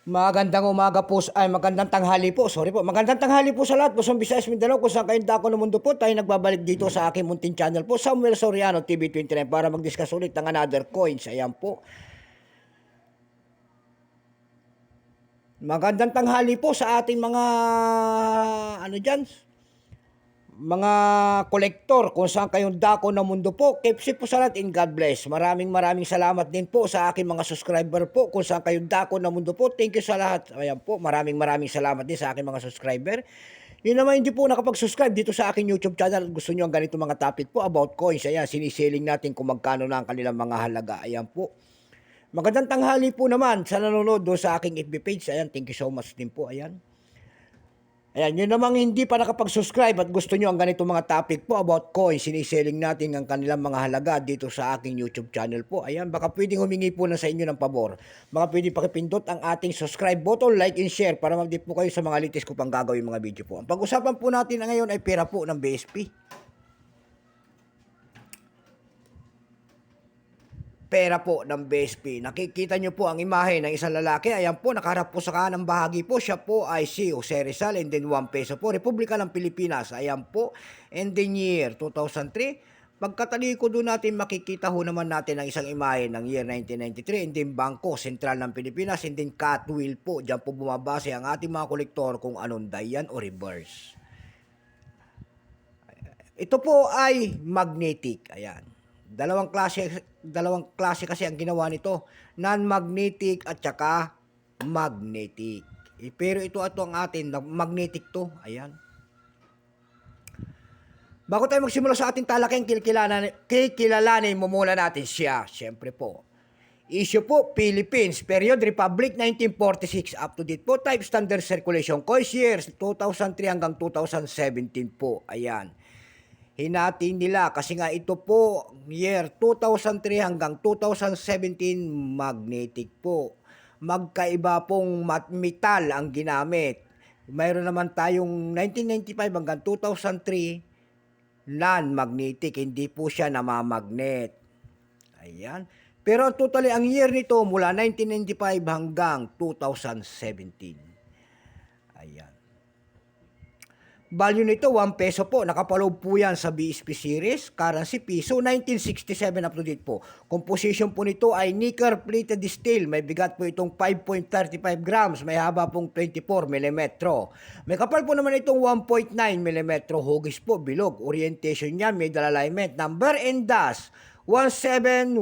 Magandang umaga po, magandang tanghali po, sorry po. Magandang tanghali po sa lahat, Luzon, Visayas, Mindanao, kung saan kayong dako ng mundo po. Tayo nagbabalik dito sa aking munting channel po, Samuel Soriano TV29, para mag-discuss ulit ng another coins. Ayan po. Magandang tanghali po sa ating mga, ano dyan, mga kolektor, kung saan kayong dako ng mundo po. Keep safe po sa lahat and God bless. Maraming salamat din po sa aking mga subscriber po, kung saan kayong dako ng mundo po. Thank you sa lahat. Ayan po, maraming salamat din sa aking mga subscriber. Yun naman, hindi po nakapag-subscribe dito sa aking YouTube channel. Gusto nyo ang ganito mga topic po about coins. Ayan, sinisiling natin kung magkano na ang kanilang mga halaga. Ayan po. Magandang tanghali po naman sa nanonood doon sa aking FB page. Ayan, thank you so much din po. Ayan. Ayan, yun namang hindi pa nakapag-subscribe at gusto nyo ang ganito mga topic po about coins, siniselling natin ang kanilang mga halaga dito sa aking YouTube channel po. Ayan, baka pwedeng humingi po na sa inyo ng pabor. Baka pwedeng pakipindot ang ating subscribe button, like and share para mag-dip po kayo sa mga latest ko pang gagawin mga video po. Ang pag-usapan po natin ngayon ay pera po ng BSP. Pera po ng BSP. Nakikita nyo po ang imahe ng isang lalaki. Ayan po, nakaharap po sa kanang bahagi po. Siya po ay si Jose Rizal, and then 1 peso po. Republika ng Pilipinas. Ayan po. And then year 2003. Pagkataliko doon natin, makikita ho naman natin ang isang imahe ng year 1993. And then Bangko Sentral ng Pilipinas. And then Catwheel po. Diyan po bumabase ang ating mga kolektor kung anong diyan o reverse. Ito po ay magnetic. Ayan. Dalawang klase kasi ang ginawa nito, non-magnetic at saka magnetic. Pero ito ang atin, magnetic to. Ayan. Bago tayo magsimula sa ating talakayang, kikilalanin mo muna natin siya. Siyempre po. Issue po, Philippines, period, Republic, 1946, up to date po, type standard circulation, coins years, 2003 hanggang 2017 po. Ayan. Hinati nila kasi nga ito po year 2003 hanggang 2017 magnetic po. Magkaiba pong metal ang ginamit. Mayroon naman tayong 1995 hanggang 2003 non-magnetic, hindi po siya namamagnet. Ayan. Pero totally ang year nito mula 1995 hanggang 2017. Ayan. Value nito, 1 peso po. Nakapaloob po yan sa BSP series. Currency piso, 1967 up to date po. Composition po nito ay nickel plated steel. May bigat po itong 5.35 grams. May haba pong 24 mm. May kapal po naman itong 1.9 mm. Hugis po, bilog. Orientation niya, may alignment. Number and dash, 17107.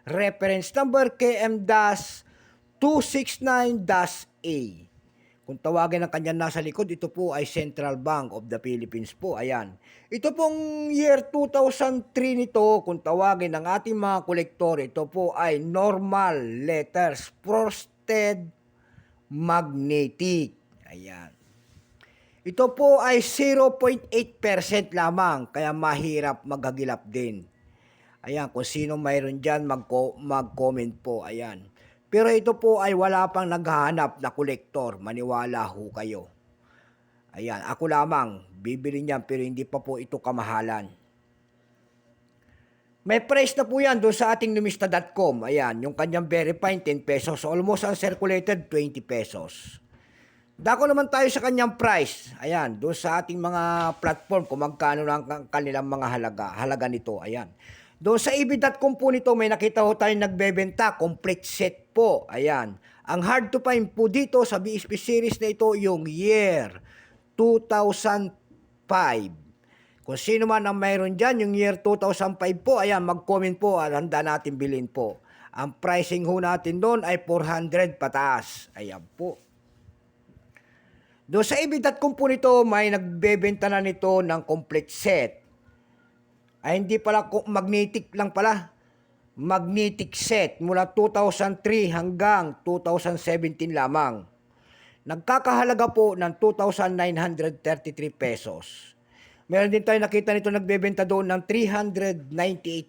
Reference number KM-269-A. Kung tawagin ang kanya nasa likod, ito po ay Central Bank of the Philippines po. Ayan. Ito pong year 2003 nito, kung tawagin ng ating mga kolektor, ito po ay normal letters, frosted magnetic. Ayan. Ito po ay 0.8% lamang, kaya mahirap maghagilap din. Ayan, kung sino mayroon dyan, mag-comment po. Ayan. Pero ito po ay wala pang naghahanap na kolektor. Maniwala ho kayo. Ayan, ako lamang bibili niyan pero hindi pa po ito kamahalan. May price na po yan doon sa ating numista.com. Ayan, yung kanyang verified 10 pesos. Almost uncirculated 20 pesos. Dako naman tayo sa kanyang price. Ayan, doon sa ating mga platform kung magkano lang ang kanilang mga halaga nito. Ayan. Doon sa ebit.com po nito, may nakita ho tayong nagbebenta, complete set po. Ayan. Ang hard to find po dito sa BSP series na ito, yung year 2005. Kung sino man ang mayroon dyan, yung year 2005 po, ayan, mag-comment po at handa natin bilhin po. Ang pricing ho natin doon ay 400 pataas. Ayan po. Doon sa ebit.com po nito, may nagbebenta na nito ng complete set. Ay hindi pala magnetic lang pala. Magnetic set mula 2003 hanggang 2017 lamang. Nagkakahalaga po ng 2,933 pesos. Meron din tayo nakita nito nagbebenta doon ng 398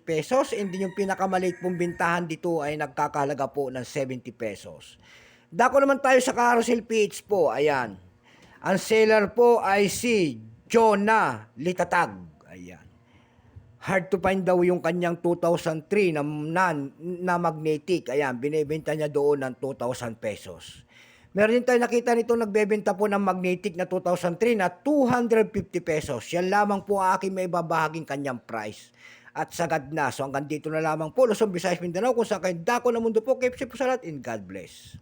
pesos. And din yung pinakamaliit pong bintahan dito ay nagkakahalaga po ng 70 pesos. Dako naman tayo sa Carousel PH po. Ayan. Ang seller po ay si Jonah Litatag. Ayan. Hard to find daw yung kanyang 2003 na magnetic. Ayan, binebenta niya doon ng 2,000 pesos. Meron din tayo nakita nito nagbebenta po ng magnetic na 2003 na 250 pesos. Yan lamang po ang aking may babahaging kanyang price. At sagad na. So hanggang dito na lamang po. Luzon, Visayas, Mindanao. Kung saan kayo dako ng mundo po. Keep safe po sa lahat and God bless.